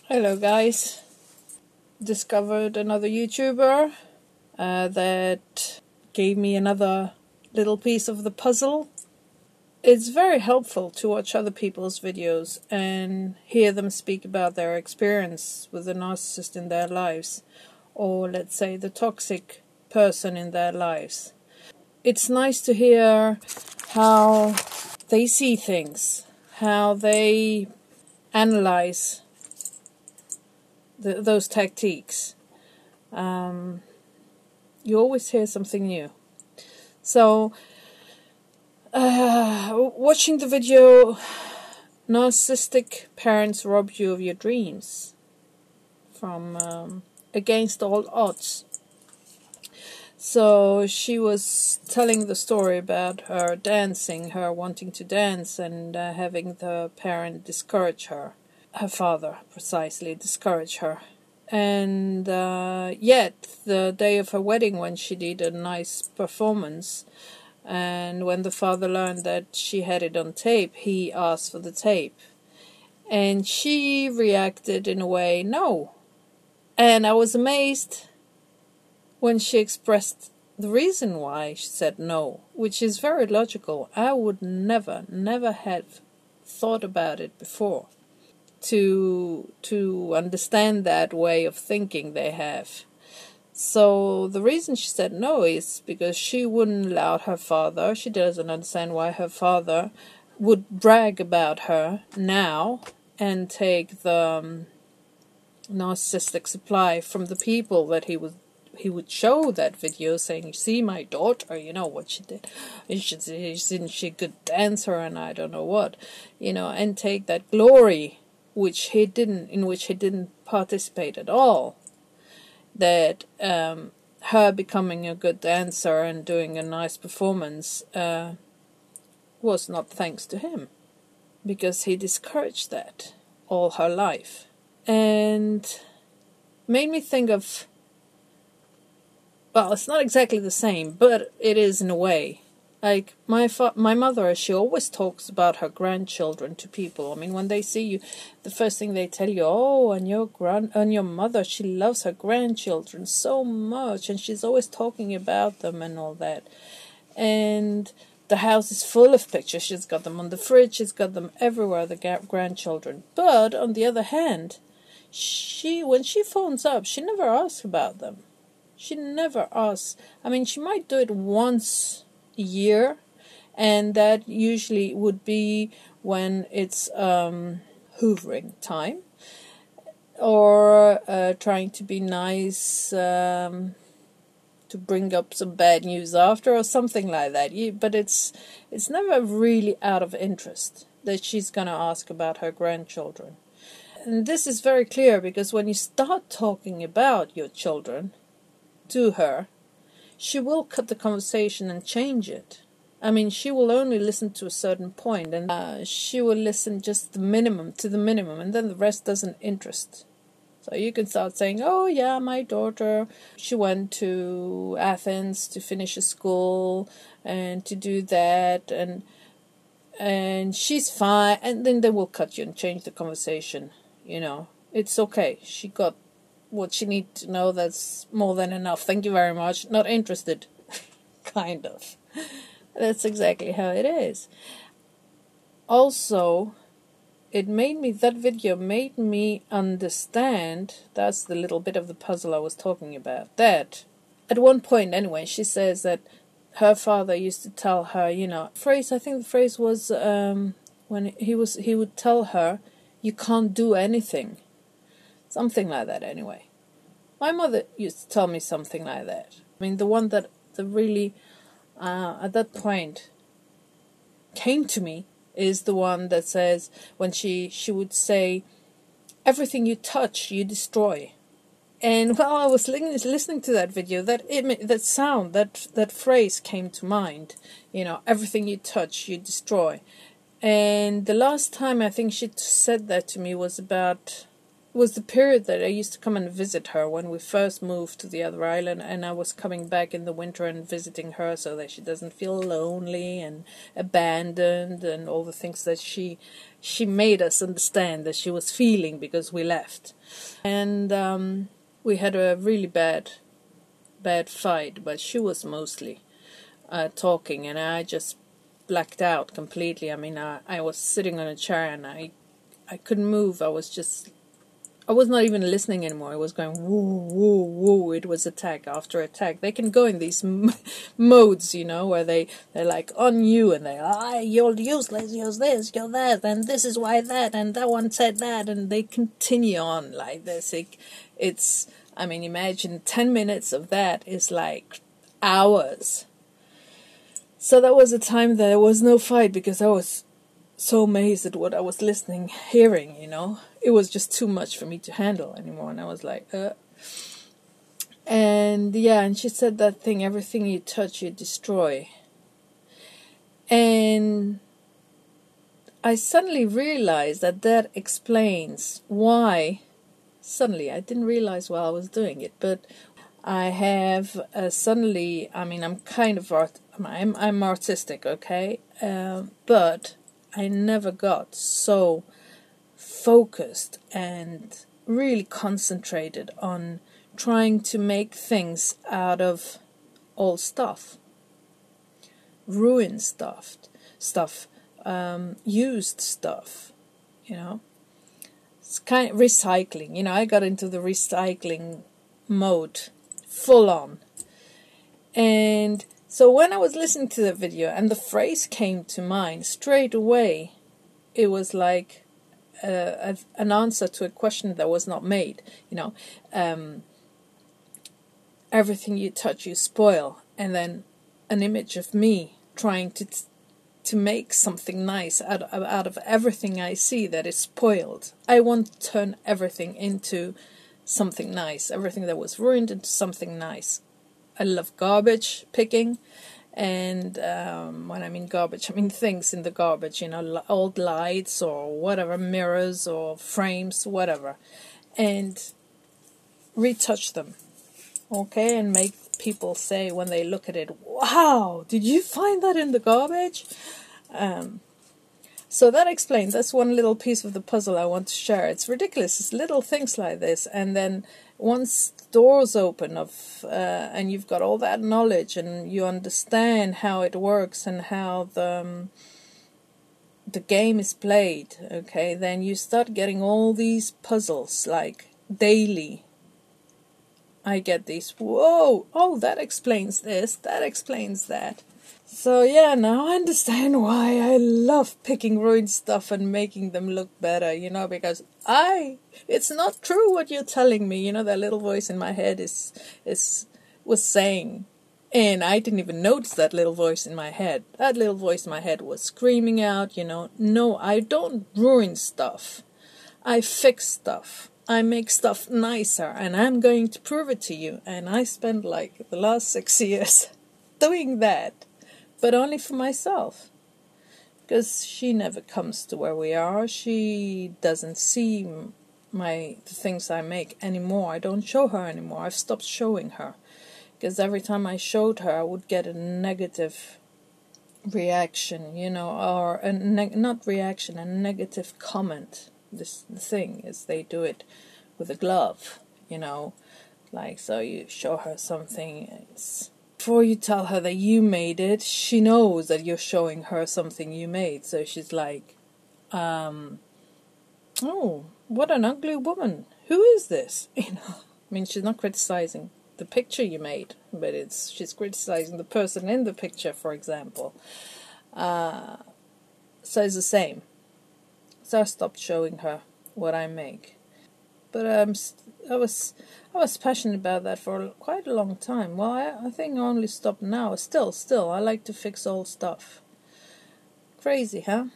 Hello guys, discovered another YouTuber that gave me another little piece of the puzzle. It's very helpful to watch other people's videos and hear them speak about their experience with the narcissist in their lives, or let's say the toxic person in their lives. It's nice to hear how they see things, how they analyze those tactics. You always hear something new. So, watching the video, Narcissistic Parents Rob You of Your Dreams, from Against All Odds. So she was telling the story about her dancing, her wanting to dance, and having the parent discourage her. Her father, precisely, discourage her. And yet, the day of her wedding, when she did a nice performance, and when the father learned that she had it on tape, he asked for the tape. And she reacted in a way, no. And I was amazed when she expressed the reason why she said no, which is very logical. I would never have thought about it before. To understand that way of thinking they have. So the reason she said no is because she wouldn't allow her father. She doesn't understand why her father would brag about her now and take the narcissistic supply from the people that he would show that video, saying, see my daughter, you know what she did, isn't she a good dancer, and I don't know what, and take that glory in which he didn't participate at all, that her becoming a good dancer and doing a nice performance was not thanks to him, because he discouraged that all her life. And made me think of, well, it's not exactly the same, but it is in a way. Like my mother, she always talks about her grandchildren to people. I mean, when they see you, the first thing they tell you, oh, and your mother, she loves her grandchildren so much, and she's always talking about them and all that. And the house is full of pictures. She's got them on the fridge. She's got them everywhere, the grandchildren. But on the other hand, when she phones up, she never asks about them. She never asks. I mean, she might do it once a year, and that usually would be when it's hoovering time, or trying to be nice, to bring up some bad news after, or something like that. But it's never really out of interest that she's going to ask about her grandchildren. And this is very clear, because when you start talking about your children to her, she will cut the conversation and change it. I mean, she will only listen to a certain point, and she will listen just to the minimum, and then the rest doesn't interest. So you can start saying, oh yeah, my daughter, she went to Athens to finish a school and to do that, and she's fine, and then they will cut you and change the conversation. It's okay. She got what she needs to know. That's more than enough. Thank you very much. Not interested. Kind of. That's exactly how it is. Also, that video made me understand, that's the little bit of the puzzle I was talking about, that at one point anyway, she says that her father used to tell her, I think the phrase was, when he would tell her, you can't do anything. Something like that anyway. My mother used to tell me something like that. I mean, the one that really, at that point, came to me is the one that says, when she would say, everything you touch, you destroy. And while I was listening to that video, that phrase came to mind. Everything you touch, you destroy. And the last time I think she said that to me was about, was the period that I used to come and visit her when we first moved to the other island, and I was coming back in the winter and visiting her so that she doesn't feel lonely and abandoned and all the things that she made us understand that she was feeling because we left. And we had a really bad fight, but she was mostly talking, and I just blacked out completely. I mean, I was sitting on a chair and I couldn't move. I was not even listening anymore. I was going woo, woo, woo. It was attack after attack. They can go in these modes, where they're like on you and you're useless, you're this, you're that, and this is why that, and that one said that, and they continue on like this. Imagine 10 minutes of that is like hours. So that was a time that there was no fight because I was so amazed at what I was hearing, It was just too much for me to handle anymore. And I was like, And she said that thing, everything you touch, you destroy. And I suddenly realized that explains why. Suddenly, I didn't realize while I was doing it, but I have suddenly, I'm kind of I'm artistic, okay? But I never got so focused and really concentrated on trying to make things out of old stuff, ruined stuff, used stuff, It's kind of recycling, I got into the recycling mode, full on. And so when I was listening to the video and the phrase came to mind straight away, it was like an answer to a question that was not made. Everything you touch, you spoil. And then an image of me trying to make something nice out of everything I see that is spoiled. I want to turn everything into something nice. Everything that was ruined into something nice. I love garbage picking, and when I mean garbage, I mean things in the garbage, old lights or whatever, mirrors or frames, whatever, and retouch them, okay, and make people say when they look at it, wow, did you find that in the garbage? So that explains, that's one little piece of the puzzle I want to share. It's ridiculous, it's little things like this, and then once doors open and you've got all that knowledge and you understand how it works and how the game is played, okay, then you start getting all these puzzles like daily. I get these, whoa, oh, that explains this, that explains that. So now I understand why I love picking ruined stuff and making them look better, because it's not true what you're telling me, that little voice in my head was saying, and I didn't even notice that little voice in my head. That little voice in my head was screaming out, no, I don't ruin stuff. I fix stuff. I make stuff nicer, and I'm going to prove it to you. And I spent like the last 6 years doing that. But only for myself, because she never comes to where we are. She doesn't see the things I make anymore. I don't show her anymore. I've stopped showing her, because every time I showed her, I would get a negative reaction, or not reaction, a negative comment. The thing is, they do it with a glove, like, so you show her something, before you tell her that you made it, she knows that you're showing her something you made. So she's like, oh, what an ugly woman. Who is this? She's not criticizing the picture you made, but she's criticizing the person in the picture, for example. So it's the same. So I stopped showing her what I make. But I was passionate about that for quite a long time. Well, I think I only stopped now. Still, I like to fix old stuff. Crazy, huh?